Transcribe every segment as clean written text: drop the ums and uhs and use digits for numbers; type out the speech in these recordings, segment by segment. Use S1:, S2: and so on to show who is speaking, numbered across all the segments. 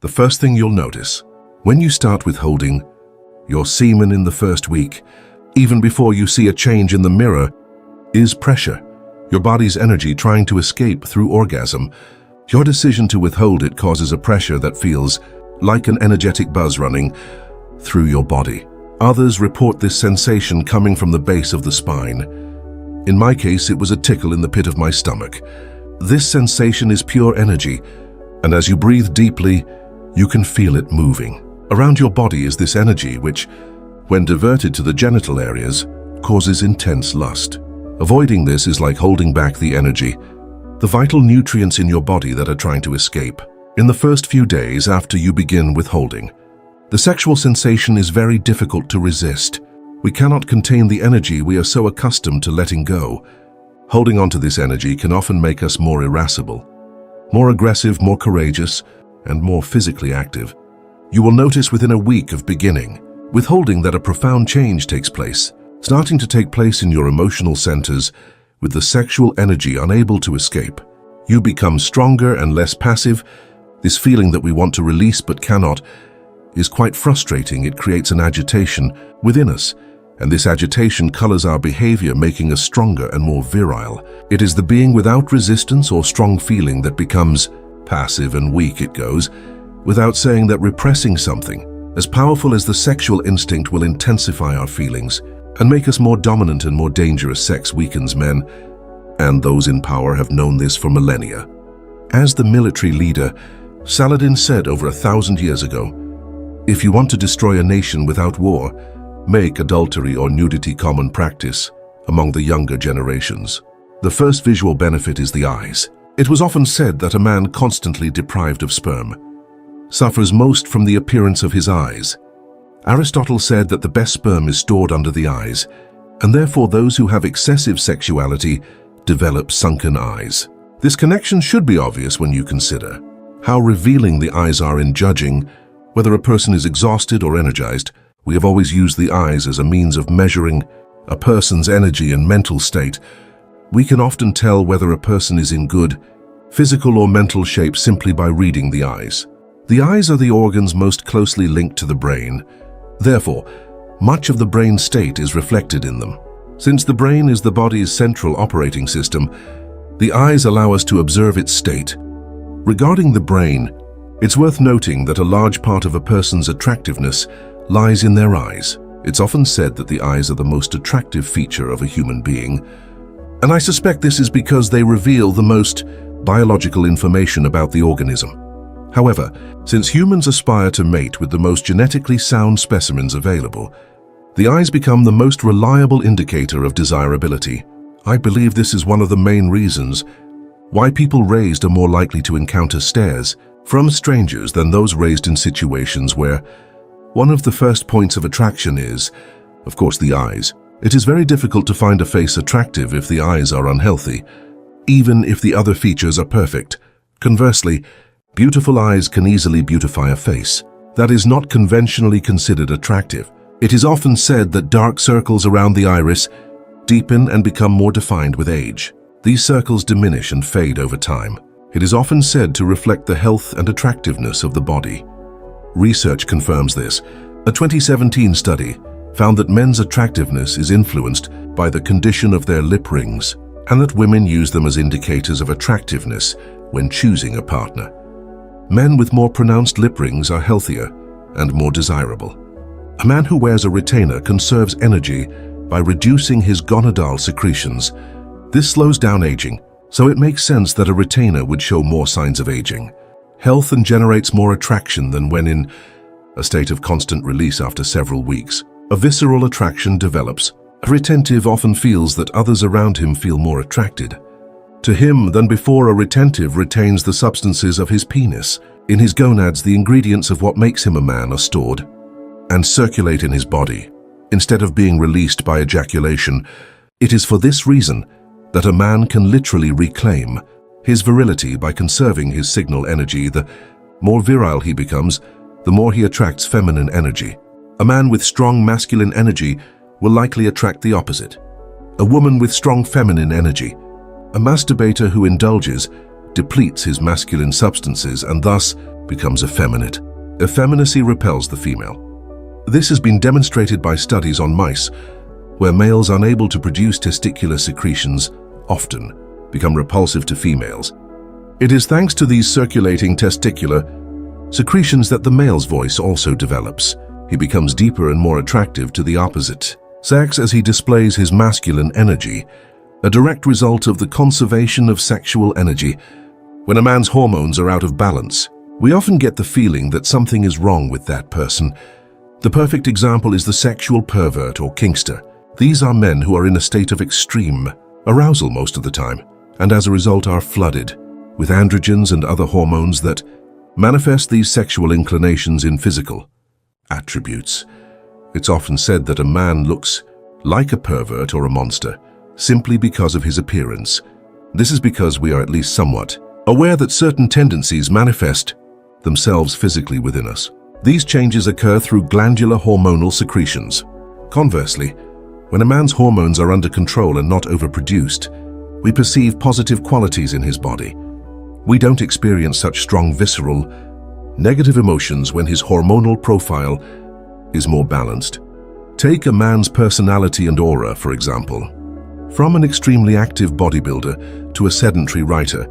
S1: The first thing you'll notice, when you start withholding your semen in the first week, even before you see a change in the mirror, is pressure. Your body's energy trying to escape through orgasm. Your decision to withhold it causes a pressure that feels like an energetic buzz running through your body. Others report this sensation coming from the base of the spine. In my case, it was a tickle in the pit of my stomach. This sensation is pure energy, and as you breathe deeply, you can feel it moving. Around your body is this energy which, when diverted to the genital areas, causes intense lust. Avoiding this is like holding back the energy, the vital nutrients in your body that are trying to escape. In the first few days after you begin withholding, the sexual sensation is very difficult to resist. We cannot contain the energy we are so accustomed to letting go. Holding on to this energy can often make us more irascible, more aggressive, more courageous, and more physically active. You will notice within a week of beginning withholding that a profound change takes place, starting to take place in your emotional centers with the sexual energy unable to escape. You become stronger and less passive. This feeling that we want to release but cannot is quite frustrating. It creates an agitation within us, and this agitation colors our behavior, making us stronger and more virile. It is the being without resistance or strong feeling that becomes passive and weak, it goes, without saying that repressing something as powerful as the sexual instinct will intensify our feelings and make us more dominant and more dangerous. Sex weakens men, and those in power have known this for millennia. As the military leader, Saladin said over 1,000 years ago, "If you want to destroy a nation without war, make adultery or nudity common practice among the younger generations." The first visual benefit is the eyes. It was often said that a man constantly deprived of sperm suffers most from the appearance of his eyes. Aristotle said that the best sperm is stored under the eyes, and therefore those who have excessive sexuality develop sunken eyes. This connection should be obvious when you consider how revealing the eyes are in judging whether a person is exhausted or energized. We have always used the eyes as a means of measuring a person's energy and mental state. We can often tell whether a person is in good physical or mental shape simply by reading the eyes. The eyes are the organs most closely linked to the brain. Therefore, much of the brain state is reflected in them. Since the brain is the body's central operating system, the eyes allow us to observe its state. Regarding the brain, it's worth noting that a large part of a person's attractiveness lies in their eyes. It's often said that the eyes are the most attractive feature of a human being, and I suspect this is because they reveal the most biological information about the organism. However, since humans aspire to mate with the most genetically sound specimens available, the eyes become the most reliable indicator of desirability. I believe this is one of the main reasons why people raised are more likely to encounter stares from strangers than those raised in situations where one of the first points of attraction is, of course, the eyes. It is very difficult to find a face attractive if the eyes are unhealthy, even if the other features are perfect. Conversely, beautiful eyes can easily beautify a face that is not conventionally considered attractive. It is often said that dark circles around the iris deepen and become more defined with age. These circles diminish and fade over time. It is often said to reflect the health and attractiveness of the body. Research confirms this. A 2017 study found that men's attractiveness is influenced by the condition of their lip rings, and that women use them as indicators of attractiveness when choosing a partner. Men with more pronounced lip rings are healthier and more desirable. A man who wears a retainer conserves energy by reducing his gonadal secretions. This slows down aging, so it makes sense that a retainer would show more signs of aging, health, and generates more attraction than when in a state of constant release. After several weeks, a visceral attraction develops. A retentive often feels that others around him feel more attracted to him than before. A retentive retains the substances of his penis. In his gonads, the ingredients of what makes him a man are stored and circulate in his body, instead of being released by ejaculation. It is for this reason that a man can literally reclaim his virility by conserving his signal energy. The more virile he becomes, the more he attracts feminine energy. A man with strong masculine energy will likely attract the opposite, a woman with strong feminine energy. A masturbator who indulges depletes his masculine substances and thus becomes effeminate. Effeminacy repels the female. This has been demonstrated by studies on mice, where males unable to produce testicular secretions often become repulsive to females. It is thanks to these circulating testicular secretions that the male's voice also develops. He becomes deeper and more attractive to the opposite sex as he displays his masculine energy, a direct result of the conservation of sexual energy. When a man's hormones are out of balance, we often get the feeling that something is wrong with that person. The perfect example is the sexual pervert or kinkster. These are men who are in a state of extreme arousal most of the time, and as a result are flooded with androgens and other hormones that manifest these sexual inclinations in physical attributes. It's often said that a man looks like a pervert or a monster simply because of his appearance. This is because we are at least somewhat aware that certain tendencies manifest themselves physically within us. These changes occur through glandular hormonal secretions. Conversely, when a man's hormones are under control and not overproduced, we perceive positive qualities in his body. We don't experience such strong visceral, negative emotions when his hormonal profile is more balanced. Take a man's personality and aura, for example. From an extremely active bodybuilder to a sedentary writer,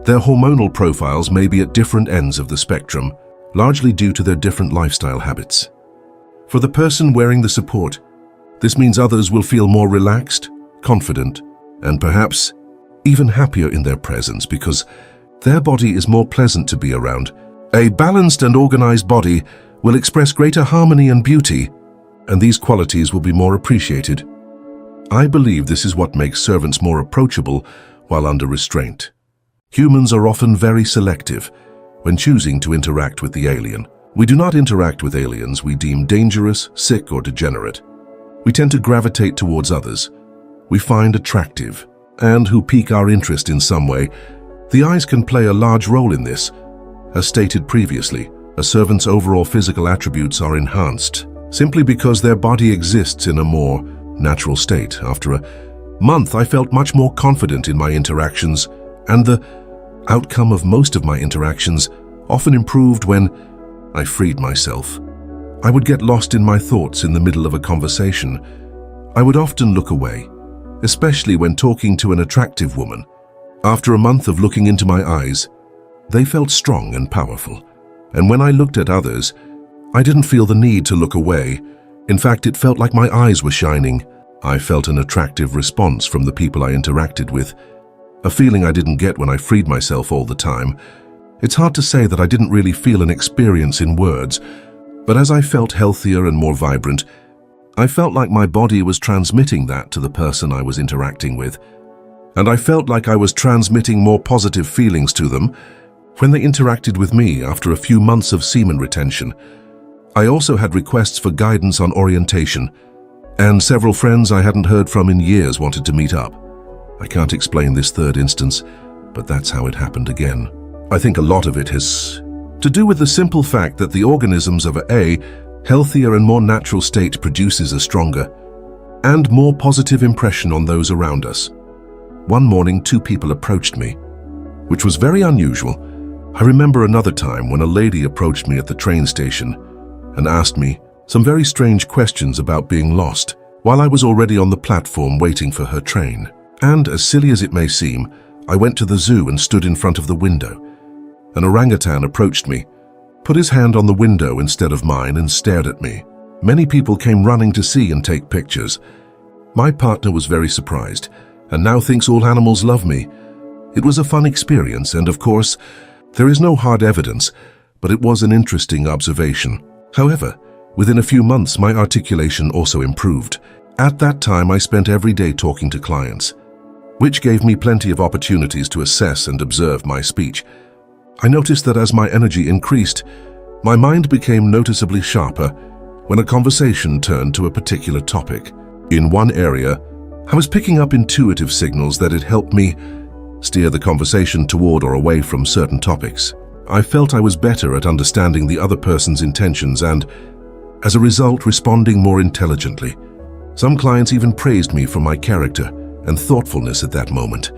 S1: their hormonal profiles may be at different ends of the spectrum, largely due to their different lifestyle habits. For the person wearing the support, this means others will feel more relaxed, confident, and perhaps even happier in their presence because their body is more pleasant to be around. A balanced and organized body will express greater harmony and beauty, and these qualities will be more appreciated. I believe this is what makes servants more approachable while under restraint. Humans are often very selective when choosing to interact with the alien. We do not interact with aliens we deem dangerous, sick, or degenerate. We tend to gravitate towards others we find attractive and who pique our interest in some way. The eyes can play a large role in this. As stated previously, a servant's overall physical attributes are enhanced simply because their body exists in a more natural state. After a month, I felt much more confident in my interactions, and the outcome of most of my interactions often improved when I freed myself. I would get lost in my thoughts in the middle of a conversation. I would often look away, especially when talking to an attractive woman. After a month of looking into my eyes, they felt strong and powerful. And when I looked at others, I didn't feel the need to look away. In fact, it felt like my eyes were shining. I felt an attractive response from the people I interacted with, a feeling I didn't get when I freed myself all the time. It's hard to say that I didn't really feel an experience in words, but as I felt healthier and more vibrant, I felt like my body was transmitting that to the person I was interacting with. And I felt like I was transmitting more positive feelings to them when they interacted with me after a few months of semen retention. I also had requests for guidance on orientation, and several friends I hadn't heard from in years wanted to meet up. I can't explain this third instance, but that's how it happened again. I think a lot of it has to do with the simple fact that the organisms of a healthier and more natural state produces a stronger and more positive impression on those around us. One morning, 2 people approached me, which was very unusual. I remember another time when a lady approached me at the train station and asked me some very strange questions about being lost while I was already on the platform waiting for her train. And as silly as it may seem, I went to the zoo and stood in front of the window. An orangutan approached me, put his hand on the window instead of mine, and stared at me. Many people came running to see and take pictures. My partner was very surprised and now thinks all animals love me. It was a fun experience, and of course, there is no hard evidence, but it was an interesting observation. However, within a few months, my articulation also improved. At that time, I spent every day talking to clients, which gave me plenty of opportunities to assess and observe my speech. I noticed that as my energy increased, my mind became noticeably sharper when a conversation turned to a particular topic. In one area, I was picking up intuitive signals that had helped me steer the conversation toward or away from certain topics. I felt I was better at understanding the other person's intentions and, as a result, responding more intelligently. Some clients even praised me for my character and thoughtfulness at that moment.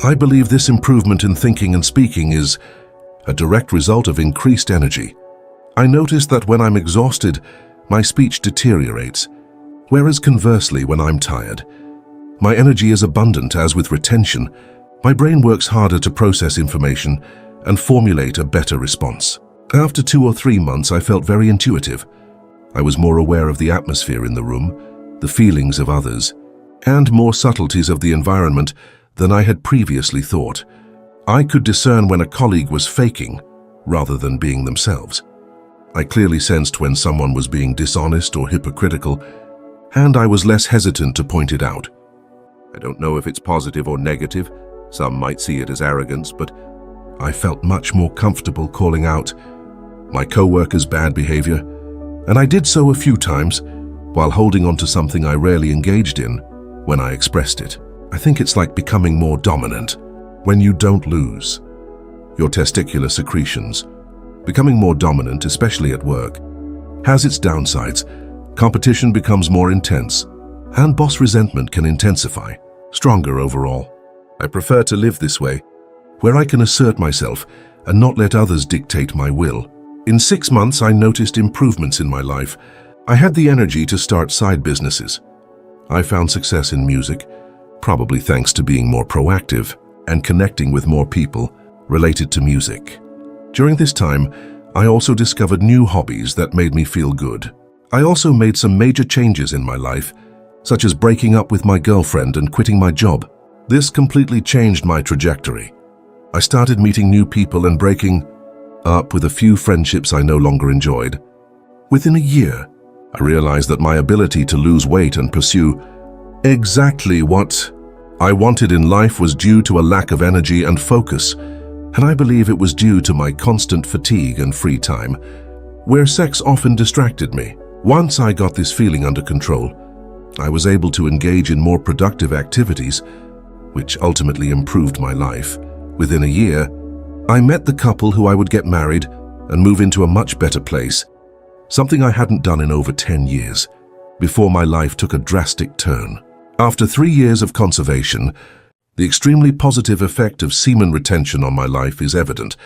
S1: I believe this improvement in thinking and speaking is a direct result of increased energy. I noticed that when I'm exhausted, my speech deteriorates, whereas conversely, when I'm tired, my energy is abundant. As with retention, my brain works harder to process information and formulate a better response. After 2 or 3 months, I felt very intuitive. I was more aware of the atmosphere in the room, the feelings of others, and more subtleties of the environment than I had previously thought. I could discern when a colleague was faking rather than being themselves. I clearly sensed when someone was being dishonest or hypocritical, and I was less hesitant to point it out. I don't know if it's positive or negative. Some might see it as arrogance, but I felt much more comfortable calling out my co-workers' bad behavior, and I did so a few times while holding on to something I rarely engaged in when I expressed it. I think it's like becoming more dominant. When you don't lose your testicular secretions, becoming more dominant, especially at work, has its downsides. Competition becomes more intense, and boss resentment can intensify. Stronger overall. I prefer to live this way, where I can assert myself and not let others dictate my will. In 6 months, I noticed improvements in my life. I had the energy to start side businesses. I found success in music, probably thanks to being more proactive and connecting with more people related to music. During this time, I also discovered new hobbies that made me feel good. I also made some major changes in my life, such as breaking up with my girlfriend and quitting my job. This completely changed my trajectory. I started meeting new people and breaking up with a few friendships I no longer enjoyed. Within a year, I realized that my ability to lose weight and pursue exactly what I wanted in life was due to a lack of energy and focus, and I believe it was due to my constant fatigue and free time, where sex often distracted me. Once I got this feeling under control, I was able to engage in more productive activities, which ultimately improved my life. Within a year, I met the couple who I would get married and move into a much better place, something I hadn't done in over 10 years, before my life took a drastic turn. After 3 years of conservation, the extremely positive effect of semen retention on my life is evident.